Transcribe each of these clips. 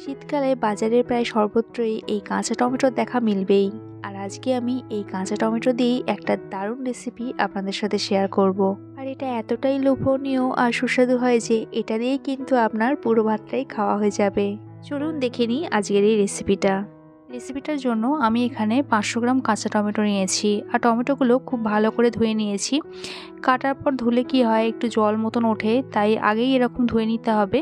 শীতকালে বাজারে প্রায় সর্বত্রই এই কাঁচা টমেটোর দেখা মিলবেই। আর আজকে আমি এই কাঁচা টমেটো দিয়েই একটা দারুণ রেসিপি আপনাদের সাথে শেয়ার করব। আর এটা এতটাই লোভনীয় আর সুস্বাদু হয় যে এটা দিয়েই কিন্তু আপনার পুরো ভাতটাই খাওয়া হয়ে যাবে। চলুন দেখে নিই আজকের এই রেসিপিটার জন্য আমি এখানে 500 গ্রাম কাঁচা টমেটো নিয়েছি। আর টমেটোগুলো খুব ভালো করে ধুয়ে নিয়েছি। কাটার পর ধুলে কি হয়, একটু জল মতন ওঠে, তাই আগেই এরকম ধুয়ে নিতে হবে।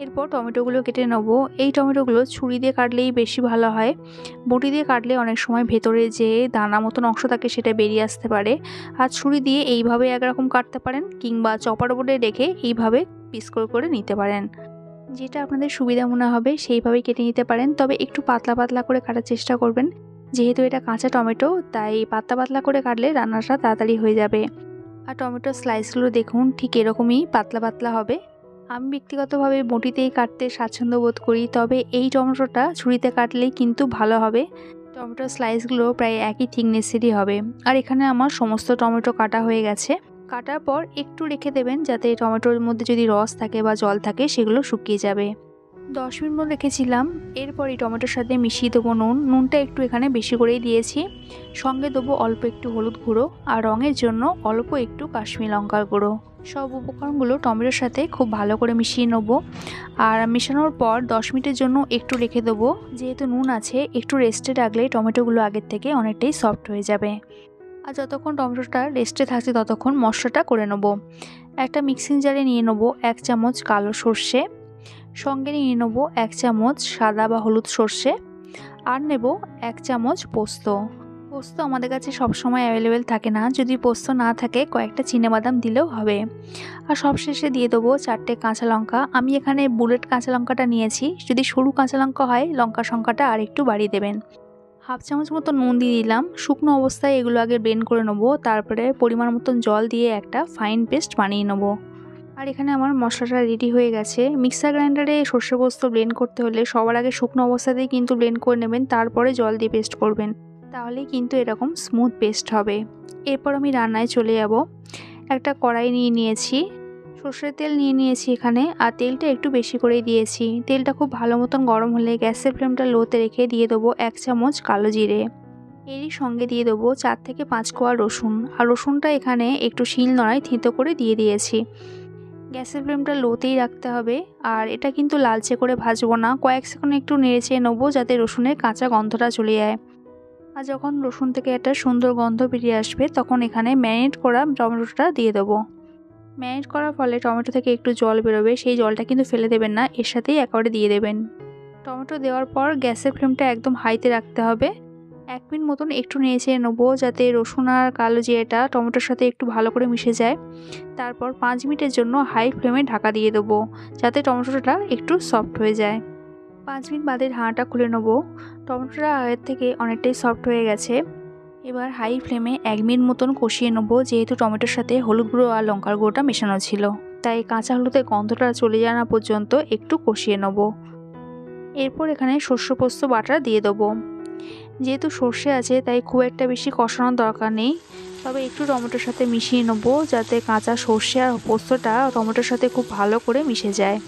এরপর টমেটোগুলো কেটে নেব। এই টমেটোগুলো ছুরি দিয়ে কাটলেই বেশি ভালো হয়। বটি দিয়ে কাটলে অনেক সময় ভেতরে যে দানা মতন অংশ থাকে সেটা বেরিয়ে আসতে পারে। আর ছুরি দিয়ে এইভাবে একরকম কাটতে পারেন, কিংবা চপার বোর্ডে রেখে এইভাবে পিস করে করে নিতে পারেন। যেটা আপনাদের সুবিধা মনে হবে সেইভাবেই কেটে নিতে পারেন, তবে একটু পাতলা পাতলা করে কাটার চেষ্টা করবেন। যেহেতু এটা কাঁচা টমেটো, তাই পাতলা পাতলা করে কাটলে রান্নাটা তাড়াতাড়ি হয়ে যাবে। আর টমেটোর স্লাইসগুলো দেখুন ঠিক এরকমই পাতলা পাতলা হবে। আমি ব্যক্তিগতভাবে বটিতেই কাটতে স্বাচ্ছন্দ্য বোধ করি, তবে এই টমেটোটা ছুরিতে কাটলেই কিন্তু ভালো হবে। টমেটোর স্লাইসগুলো প্রায় একই থিকনেসেরই হবে। আর এখানে আমার সমস্ত টমেটো কাটা হয়ে গেছে। কাটার পর একটু রেখে দেবেন, যাতে টমেটোর মধ্যে যদি রস থাকে বা জল থাকে সেগুলো শুকিয়ে যাবে। 10 মিনিট মতো রেখেছিলাম। এরপর এই টমেটোর সাথে মিশিয়ে দেবো নুনটা একটু এখানে বেশি করেই দিয়েছি। সঙ্গে দেবো অল্প একটু হলুদ গুঁড়ো, আর রঙের জন্য অল্প একটু কাশ্মীরি লঙ্কার গুঁড়ো। সব উপকরণগুলো টমেটোর সাথে খুব ভালো করে মিশিয়ে নেব। আর মেশানোর পর 10 মিনিটের জন্য একটু রেখে দেবো। যেহেতু নুন আছে, একটু রেস্টে রাখলে টমেটোগুলো আগের থেকে অনেকটাই সফট হয়ে যাবে। আর যতক্ষণ টমেটোটা রেস্টে থাকছে ততক্ষণ মশলাটা করে নেব। একটা মিক্সিং জারে নিয়ে নেব 1 চামচ কালো সর্ষে, সঙ্গে নিয়ে নেব 1 চামচ সাদা বা হলুদ সর্ষে, আর নেব 1 চামচ পোস্ত। পোস্ত আমাদের কাছে সবসময় অ্যাভেলেবেল থাকে না, যদি পোস্ত না থাকে কয়েকটা চিনেবাদাম দিলেও হবে। আর সবশেষে দিয়ে দেবো 4টে কাঁচা লঙ্কা। আমি এখানে বুলেট কাঁচা লঙ্কাটা নিয়েছি, যদি সরু কাঁচা লঙ্কা হয় লঙ্কার সংখ্যাটা আর একটু বাড়িয়ে দেবেন। হাফ চামচ মতো নুন দিয়ে দিলাম। শুকনো অবস্থায় এগুলো আগে ব্লেন্ড করে নেবো, তারপরে পরিমাণ মতন জল দিয়ে একটা ফাইন পেস্ট বানিয়ে নেবো। আর এখানে আমার মশলাটা রেডি হয়ে গেছে। মিক্সার গ্রাইন্ডারে সর্ষে পোস্ত ব্লেন্ড করতে হলে সবার আগে শুকনো অবস্থাতেই কিন্তু ব্লেন্ড করে নেবেন, তারপরে জল দিয়ে পেস্ট করবেন, তাহলেই কিন্তু এরকম স্মুথ পেস্ট হবে। এরপর আমি রান্নায় চলে যাব। একটা কড়াই নিয়ে নিয়েছি, সর্ষের তেল নিয়ে নিয়েছি এখানে, আর তেলটা একটু বেশি করেই দিয়েছি। তেলটা খুব ভালো মতন গরম হলে গ্যাসের ফ্লেমটা লোতে রেখে দিয়ে দেবো 1 চামচ কালো জিরে। এরই সঙ্গে দিয়ে দেবো 4 থেকে 5 কোয়া রসুন। আর রসুনটা এখানে একটু শিল নোড়ায় থেঁতো করে দিয়ে দিয়েছি। গ্যাসের ফ্লেমটা লোতেই রাখতে হবে। আর এটা কিন্তু লালচে করে ভাজবো না, কয়েক সেকেন্ড একটু নেড়েচেড়ে নেবো যাতে রসুনের কাঁচা গন্ধটা চলে যায়। আর যখন রসুন থেকে একটা সুন্দর গন্ধ বেরিয়ে আসবে, তখন এখানে ম্যারিনেট করা টমেটোটা দিয়ে দেবো। ম্যারিনেট করার ফলে টমেটো থেকে একটু জল বেরোবে, সেই জলটা কিন্তু ফেলে দেবেন না, এর সাথেই একেবারে দিয়ে দেবেন। টমেটো দেওয়ার পর গ্যাসের ফ্লেমটা একদম হাইতে রাখতে হবে। 1 মিনিট মতন একটু নেড়েচেড়ে নেবো যাতে রসুন আর কালো জিরেটা টমেটোর সাথে একটু ভালো করে মিশে যায়। তারপর 5 মিনিটের জন্য হাই ফ্লেমে ঢাকা দিয়ে দেবো, যাতে টমেটোটা একটু সফট হয়ে যায়। 5 মিনিট বাদে ঢাকাটা খুলে নেবো। টমেটোটা আগের থেকে অনেকটাই সফট হয়ে গেছে। এবার হাই ফ্লেমে 1 মিনিট মতন কষিয়ে নেবো। যেহেতু টমেটোর সাথে হলুদ গুঁড়ো আর লঙ্কার গুঁড়োটা মেশানো ছিল, তাই কাঁচা হলুদের গন্ধটা চলে যাওয়া পর্যন্ত একটু কষিয়ে নেবো। এরপর এখানে সর্ষে পোস্ত বাটা দিয়ে দেবো। যেহেতু সর্ষে আছে তাই খুব একটা বেশি কষানোর দরকার নেই, তবে একটু টমেটোর সাথে মিশিয়ে নেবো যাতে কাঁচা সর্ষে আর পোস্তটা টমেটোর সাথে খুব ভালো করে মিশে যায়।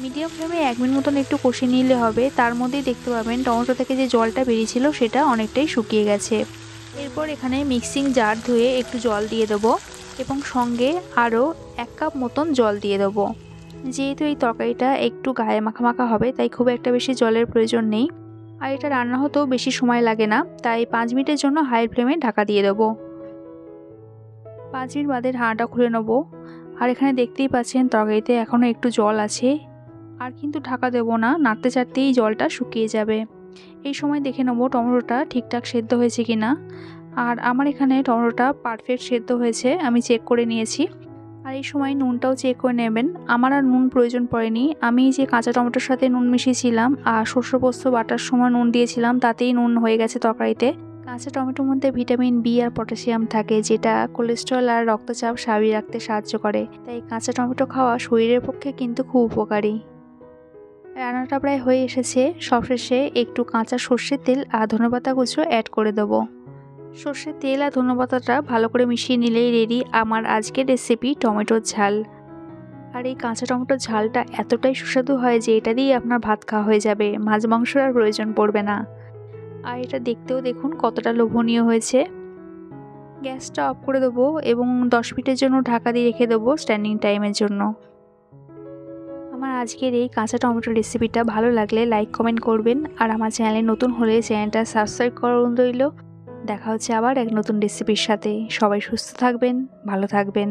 মিডিয়াম ফ্লেমে 1 মিনিট মতন একটু কষিয়ে নিলে হবে। তার মধ্যেই দেখতে পাবেন টমেটো থেকে যে জলটা বেরিয়েছিল সেটা অনেকটাই শুকিয়ে গেছে। এরপর এখানে মিক্সিং জার ধুয়ে একটু জল দিয়ে দেবো, এবং সঙ্গে আরও 1 কাপ মতন জল দিয়ে দেবো। যেহেতু এই তরকারিটা একটু গায়ে মাখা মাখা হবে, তাই খুব একটা বেশি জলের প্রয়োজন নেই। আর এটা রান্না হতেও বেশি সময় লাগে না, তাই 5 মিনিটের জন্য হাই ফ্লেমে ঢাকা দিয়ে দেবো। 5 মিনিট বাদে ঢাকাটা খুলে নেবো। আর এখানে দেখতেই পাচ্ছেন তরকারিতে এখনও একটু জল আছে। আর কিন্তু ঢাকা দেবো না, নাড়তে চাড়তেই জলটা শুকিয়ে যাবে। এই সময় দেখে নেবো টমেটোটা ঠিকঠাক সেদ্ধ হয়েছে কিনা। আর আমার এখানে টমেটোটা পারফেক্ট সেদ্ধ হয়েছে, আমি চেক করে নিয়েছি। আর এই সময় নুনটাও চেক করে নেবেন। আমার আর নুন প্রয়োজন পড়েনি, আমি যে কাঁচা টমেটোর সাথে নুন মিশিয়েছিলাম আর সর্ষে পোস্ত বাটার সময় নুন দিয়েছিলাম, তাতেই নুন হয়ে গেছে তরকারিতে। কাঁচা টমেটোর মধ্যে ভিটামিন বি আর পটাশিয়াম থাকে, যেটা কোলেস্টেরল আর রক্তচাপ স্বাভাবিক রাখতে সাহায্য করে, তাই কাঁচা টমেটো খাওয়া শরীরের পক্ষে কিন্তু খুব উপকারী। রান্নাটা প্রায় হয়ে এসেছে। সবশেষে একটু কাঁচা সর্ষের তেল আর ধনেপাতা কুচো অ্যাড করে দেবো। সর্ষের তেল আর ধনেপাতাটা ভালো করে মিশিয়ে নিলেই রেডি আমার আজকের রেসিপি টমেটোর ঝাল। আর এই কাঁচা টমেটোর ঝালটা এতটাই সুস্বাদু হয় যে এটা দিয়ে আপনার ভাত খাওয়া হয়ে যাবে, মাছ মাংসর আর প্রয়োজন পড়বে না। আর এটা দেখতেও দেখুন কতটা লোভনীয় হয়েছে। গ্যাসটা অফ করে দেবো এবং 10 মিনিটের জন্য ঢাকা দিয়ে রেখে দেবো স্ট্যান্ডিং টাইমের জন্য। আমার আজকের এই কাঁচা টমেটোর রেসিপিটা ভালো লাগলে লাইক কমেন্ট করবেন, আর আমার চ্যানেলে নতুন হলে চ্যানেলটা সাবস্ক্রাইব করুন রইল। দেখা হচ্ছে আবার এক নতুন রেসিপির সাথে। সবাই সুস্থ থাকবেন, ভালো থাকবেন।